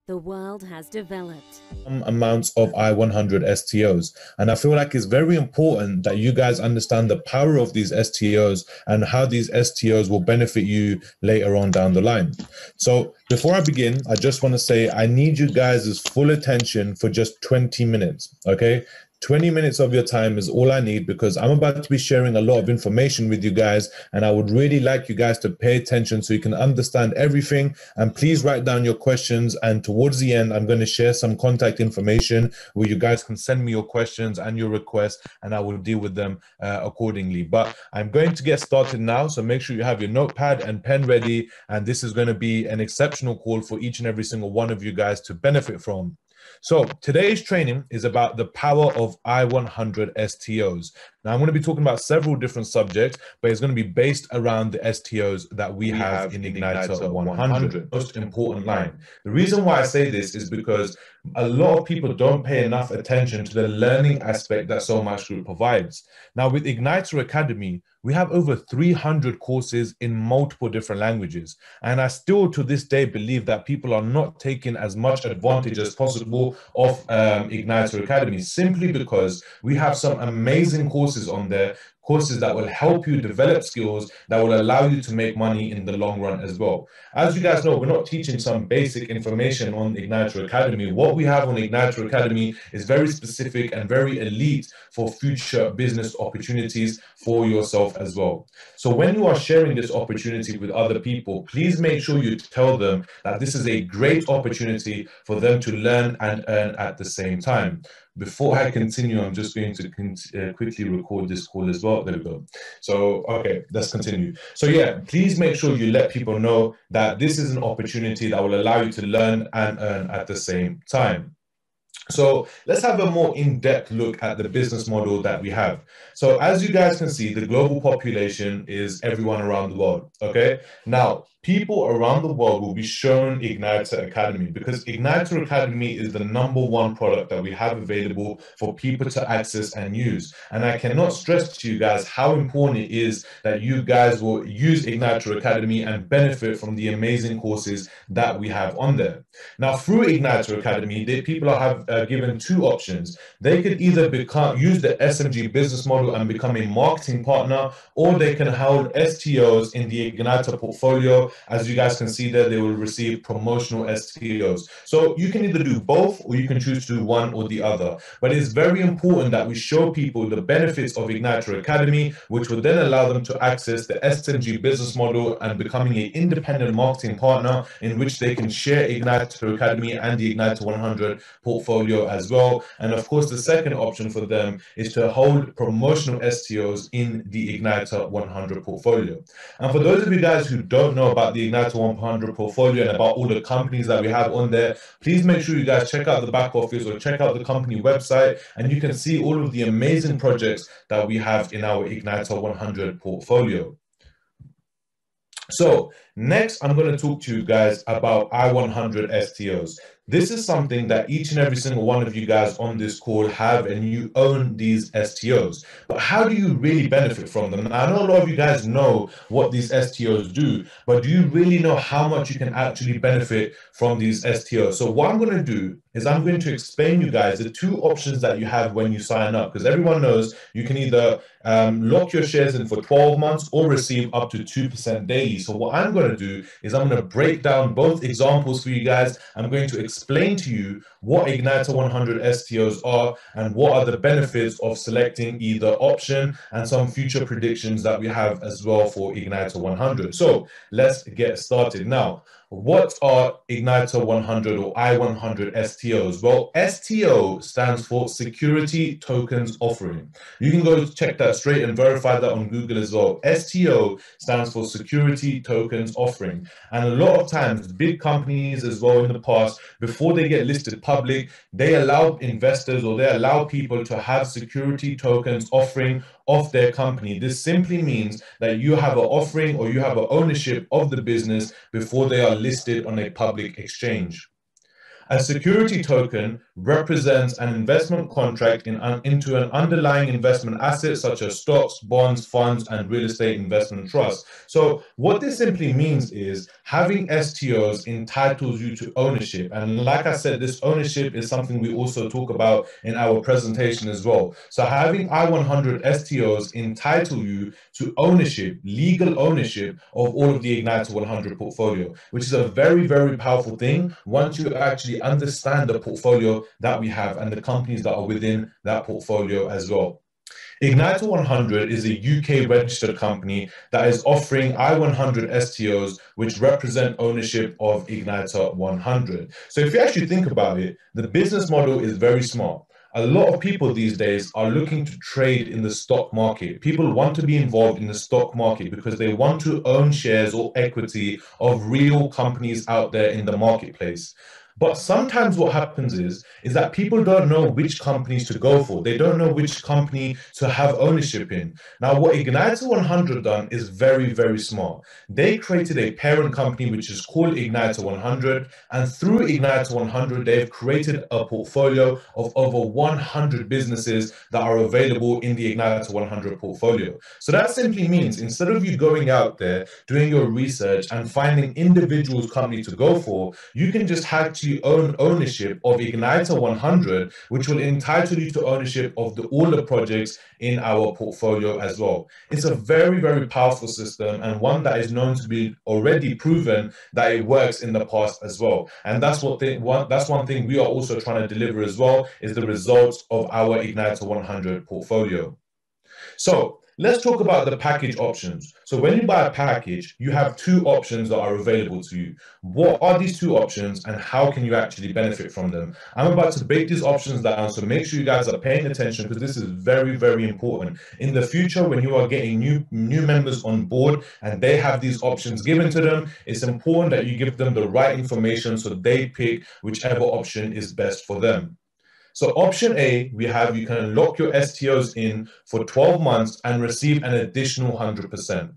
The world has developed. Amounts of I-100 STOs. And I feel like it's very important that you guys understand the power of these STOs and how these STOs will benefit you later on down the line. So before I begin, I just want to say I need you guys' full attention for just 20 minutes, okay? 20 minutes of your time is all I need because I'm about to be sharing a lot of information with you guys, and I would really like you guys to pay attention so you can understand everything. And please write down your questions, and towards the end I'm going to share some contact information where you guys can send me your questions and your requests, and I will deal with them accordingly. But I'm going to get started now, so make sure you have your notepad and pen ready, and this is going to be an exceptional call for each and every single one of you guys to benefit from. So today's training is about the power of I-100 STOs. Now I'm going to be talking about several different subjects, but it's going to be based around the STOs that we have in Igniter 100, most important line. The reason why I say this is because a lot of people don't pay enough attention to the learning aspect that Solmax Group provides. Now with Igniter Academy, we have over 300 courses in multiple different languages. And I still to this day believe that people are not taking as much advantage as possible of Igniter Academy, simply because we have some amazing courses on there, courses that will help you develop skills that will allow you to make money in the long run as well. As you guys know, we're not teaching some basic information on Igniter Academy. What we have on Igniter Academy is very specific and very elite for future business opportunities for yourself as well. So when you are sharing this opportunity with other people, please make sure you tell them that this is a great opportunity for them to learn and earn at the same time. Before I continue, I'm just going to quickly record this call as well. There we go. So, okay, let's continue. So yeah, please make sure you let people know that this is an opportunity that will allow you to learn and earn at the same time. So let's have a more in-depth look at the business model that we have. So as you guys can see, the global population is everyone around the world, okay? Now, people around the world will be shown Igniter Academy because Igniter Academy is the #1 product that we have available for people to access and use. And I cannot stress to you guys how important it is that you guys will use Igniter Academy and benefit from the amazing courses that we have on there. Now, through Igniter Academy, people have given two options. They could either use the SMG business model and become a marketing partner, or they can hold STOs in the Igniter portfolio. As you guys can see there, they will receive promotional STOs. So you can either do both, or you can choose to do one or the other. But it's very important that we show people the benefits of Igniter Academy, which will then allow them to access the SMG business model and becoming an independent marketing partner in which they can share Igniter Academy and the Igniter 100 portfolio as well. And of course, the second option for them is to hold promotional STOs in the Igniter 100 portfolio. And for those of you guys who don't know about the Igniter 100 portfolio and about all the companies that we have on there, please make sure you guys check out the back office or check out the company website, and you can see all of the amazing projects that we have in our Igniter 100 portfolio. So next, I'm going to talk to you guys about I-100 STOs. This is something that each and every single one of you guys on this call have, and you own these STOs. But how do you really benefit from them? Now, I know a lot of you guys know what these STOs do, but do you really know how much you can actually benefit from these STOs? So what I'm going to do is I'm going to explain you guys the two options that you have when you sign up, because everyone knows you can either lock your shares in for 12 months or receive up to 2% daily. So what I'm going to do is I'm going to break down both examples for you guys. I'm going to explain to you what Igniter 100 STOs are and what are the benefits of selecting either option, and some future predictions that we have as well for Igniter 100. So let's get started. Now, what are Igniter 100 or I-100 STOs? Well, STO stands for Security Tokens Offering. You can go check that straight and verify that on Google as well. STO stands for Security Tokens Offering. And a lot of times, big companies as well in the past, before they get listed public, they allow investors or they allow people to have security tokens offering of their company. This simply means that you have an offering or you have an ownership of the business before they are listed on a public exchange. A security token represents an investment contract into an underlying investment asset such as stocks, bonds, funds, and real estate investment trusts. So what this simply means is having STOs entitles you to ownership. And like I said, this ownership is something we also talk about in our presentation as well. So having I100 STOs entitle you to ownership, legal ownership of all of the IGNITER 100 portfolio, which is a very, very powerful thing once you actually understand the portfolio that we have and the companies that are within that portfolio as well. IGNITER 100 is a UK registered company that is offering I100 STOs, which represent ownership of IGNITER 100. So if you actually think about it, the business model is very smart. A lot of people these days are looking to trade in the stock market. People want to be involved in the stock market because they want to own shares or equity of real companies out there in the marketplace. But sometimes what happens is that people don't know which companies to go for. They don't know which company to have ownership in. Now, what IGNITER 100 done is very, very smart. They created a parent company which is called IGNITER 100, and through IGNITER 100, they've created a portfolio of over 100 businesses that are available in the IGNITER 100 portfolio. So that simply means instead of you going out there, doing your research and finding individuals company to go for, you can just actually own ownership of IGNITER 100, which will entitle you to ownership of all the projects in our portfolio as well. It's a very, very powerful system and one that is known to be already proven that it works in the past as well. And that's one thing we are also trying to deliver as well, is the results of our IGNITER 100 portfolio. So let's talk about the package options. So when you buy a package, you have two options that are available to you. What are these two options and how can you actually benefit from them? I'm about to break these options down, so make sure you guys are paying attention because this is very, very important. In the future, when you are getting new members on board and they have these options given to them, it's important that you give them the right information so they pick whichever option is best for them. So option A, we have you can lock your STOs in for 12 months and receive an additional 100%.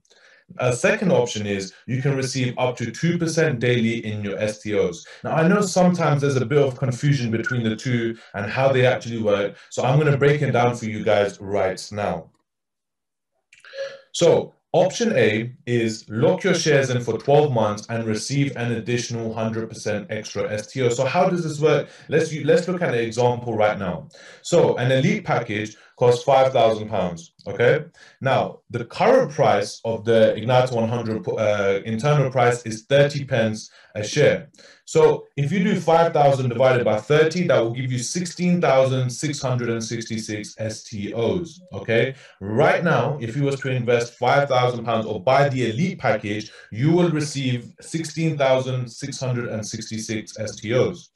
A second option is you can receive up to 2% daily in your STOs. Now, I know sometimes there's a bit of confusion between the two and how they actually work. So I'm going to break it down for you guys right now. So option A is lock your shares in for 12 months and receive an additional 100% extra STO. So how does this work? Let's look at an example right now. So an elite package costs £5,000. Okay. Now the current price of the IGNITER 100 internal price is 30 pence a share. So if you do 5,000 divided by 30, that will give you 16,666 STOs. Okay. Right now, if you was to invest £5,000 or buy the elite package, you will receive 16,666 STOs.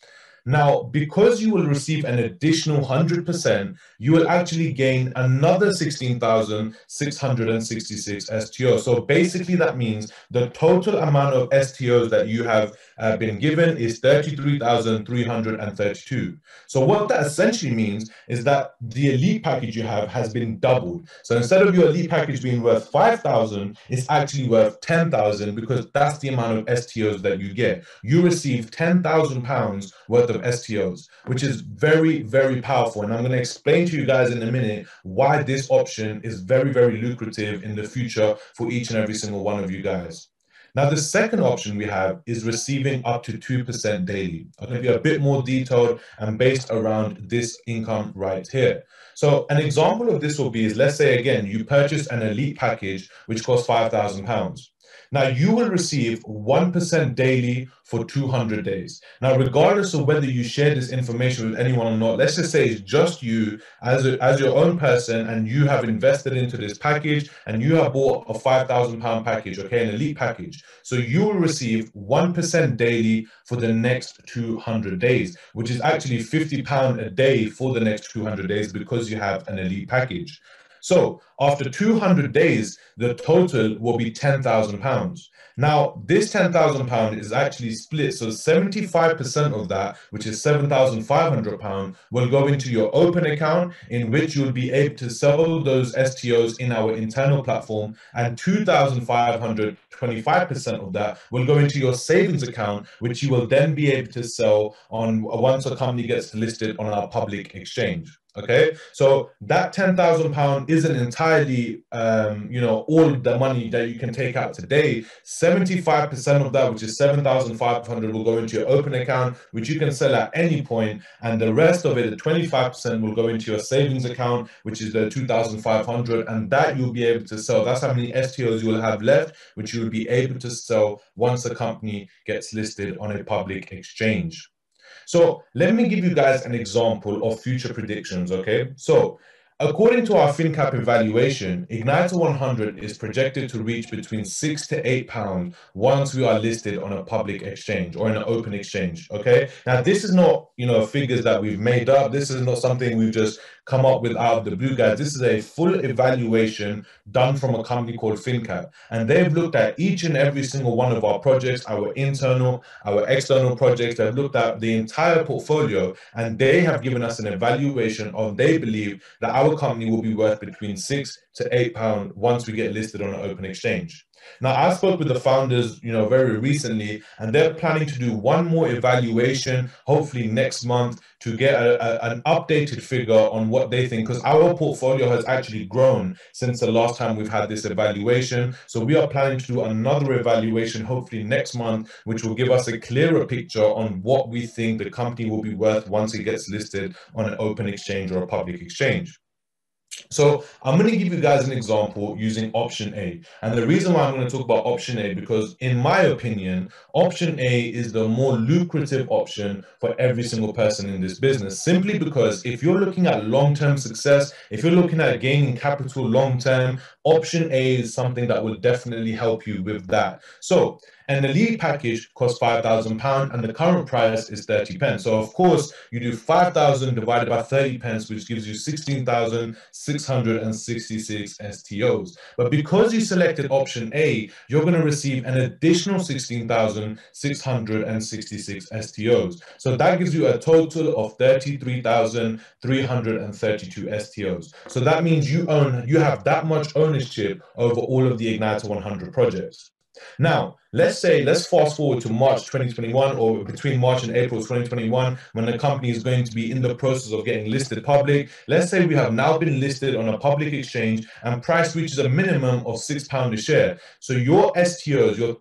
Now, because you will receive an additional 100%, you will actually gain another 16,666 STOs. So basically that means the total amount of STOs that you have been given is 33,332. So what that essentially means is that the elite package you have has been doubled. So instead of your elite package being worth 5,000, it's actually worth 10,000 because that's the amount of STOs that you get. You receive £10,000 worth of STOs, which is very, very powerful. And I'm going to explain to you guys in a minute why this option is very, very lucrative in the future for each and every single one of you guys. Now, the second option we have is receiving up to 2% daily. I'm going to be a bit more detailed and based around this income right here. So an example of this will be, let's say, again, you purchase an elite package, which costs £5,000. Now, you will receive 1% daily for 200 days. Now, regardless of whether you share this information with anyone or not, let's just say it's just you as your own person and you have invested into this package and you have bought a £5,000 package, okay, an elite package. So you will receive 1% daily for the next 200 days, which is actually £50 a day for the next 200 days because you have an elite package. So after 200 days, the total will be £10,000. Now, this £10,000 is actually split. So 75% of that, which is £7,500, will go into your open account, in which you'll be able to sell those STOs in our internal platform, and 2,500, 25% of that will go into your savings account, which you will then be able to sell on once a company gets listed on our public exchange. Okay, so that £10,000 isn't entirely, all the money that you can take out today. 75% of that, which is 7,500, will go into your open account, which you can sell at any point, and the rest of it, the 25%, will go into your savings account, which is the 2,500, and that you'll be able to sell. That's how many STOs you will have left, which you will be able to sell once the company gets listed on a public exchange. So let me give you guys an example of future predictions, okay? So according to our FinCap evaluation, IGNITER100 is projected to reach between £6 to £8 once we are listed on a public exchange or in an open exchange, okay? Now, this is not, figures that we've made up. This is not something we've just come up with out of the blue, guys. This is a full evaluation done from a company called FinCap, and they've looked at each and every single one of our projects, our internal, our external projects. They've looked at the entire portfolio, and they have given us an evaluation of, they believe that our company will be worth between £6 to £8 once we get listed on an open exchange. Now, I spoke with the founders, very recently, and they're planning to do one more evaluation, hopefully next month, to get an updated figure on what they think, because our portfolio has actually grown since the last time we've had this evaluation. So we are planning to do another evaluation, hopefully next month, which will give us a clearer picture on what we think the company will be worth once it gets listed on an open exchange or a public exchange. So I'm going to give you guys an example using option A. And the reason why I'm going to talk about option A, because in my opinion, option A is the more lucrative option for every single person in this business, simply because if you're looking at long-term success, if you're looking at gaining capital long-term, option A is something that will definitely help you with that. So an elite package costs £5,000 and the current price is 30 pence. So of course you do 5,000 divided by 30 pence, which gives you 16,666 STOs. But because you selected option A, you're going to receive an additional 16,666 STOs. So that gives you a total of 33,332 STOs. So that means you have that much ownership over all of the IGNITER100 projects. Now, let's fast forward to March 2021, or between March and April 2021, when the company is going to be in the process of getting listed public. Let's say we have now been listed on a public exchange and price reaches a minimum of £6 a share. So your STOs, your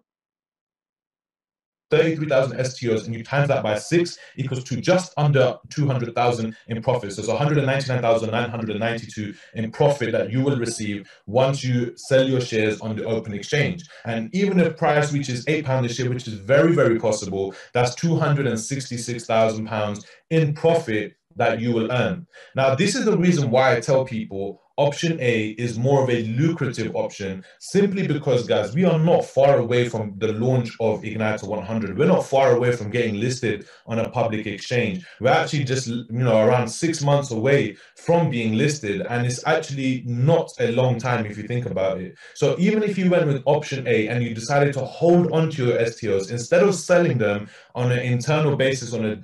33,000 STOs, and you times that by 6 equals to just under 200,000 in profit. So it's 199,992 in profit that you will receive once you sell your shares on the open exchange. And even if price reaches £8 a share, which is very, very possible, that's £266,000 in profit that you will earn. Now, this is the reason why I tell people option A is more of a lucrative option, simply because, guys, we are not far away from the launch of IGNITER100. We're not far away from getting listed on a public exchange. We're actually just, around 6 months away from being listed, and it's actually not a long time if you think about it. So even if you went with option A and you decided to hold on to your STOs instead of selling them on an internal basis on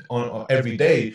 every day,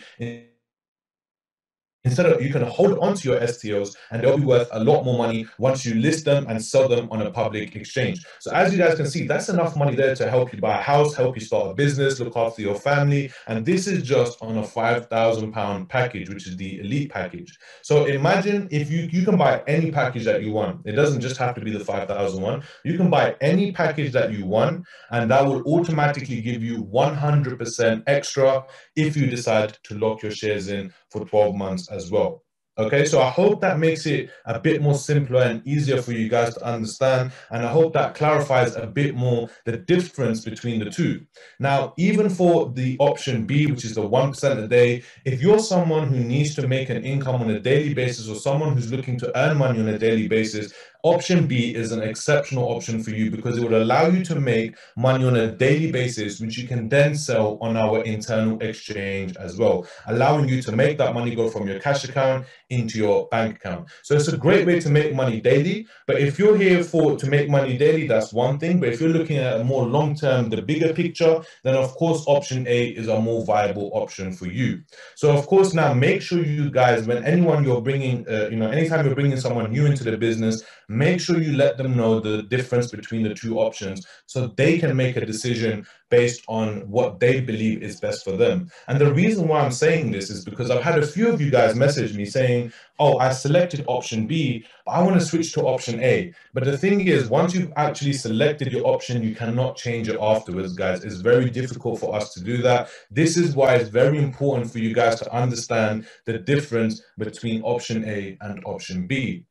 instead of, you can hold on to your STOs and they'll be worth a lot more money once you list them and sell them on a public exchange. So as you guys can see, that's enough money there to help you buy a house, help you start a business, look after your family. And this is just on a £5,000 package, which is the elite package. So imagine if you can buy any package that you want. It doesn't just have to be the 5,000 one. You can buy any package that you want, and that will automatically give you 100% extra if you decide to lock your shares in for 12 months as well. Okay, so I hope that makes it a bit more simpler and easier for you guys to understand, and I hope that clarifies a bit more the difference between the two. Now, even for the option B, which is the 1% a day, if you're someone who needs to make an income on a daily basis, or someone who's looking to earn money on a daily basis, Option B is an exceptional option for you because it would allow you to make money on a daily basis, which you can then sell on our internal exchange as well, allowing you to make that money go from your cash account into your bank account. So it's a great way to make money daily. But if you're here to make money daily, that's one thing. But if you're looking at a more long term, the bigger picture, then of course option A is a more viable option for you. So of course, now make sure you guys, when anyone you're bringing, anytime you're bringing someone new into the business, make sure you let them know the difference between the two options so they can make a decision based on what they believe is best for them. And the reason why I'm saying this is because I've had a few of you guys message me saying, oh, I selected option B, but I want to switch to option A. But the thing is, once you've actually selected your option, you cannot change it afterwards, guys. It's very difficult for us to do that. This is why it's very important for you guys to understand the difference between option A and option B.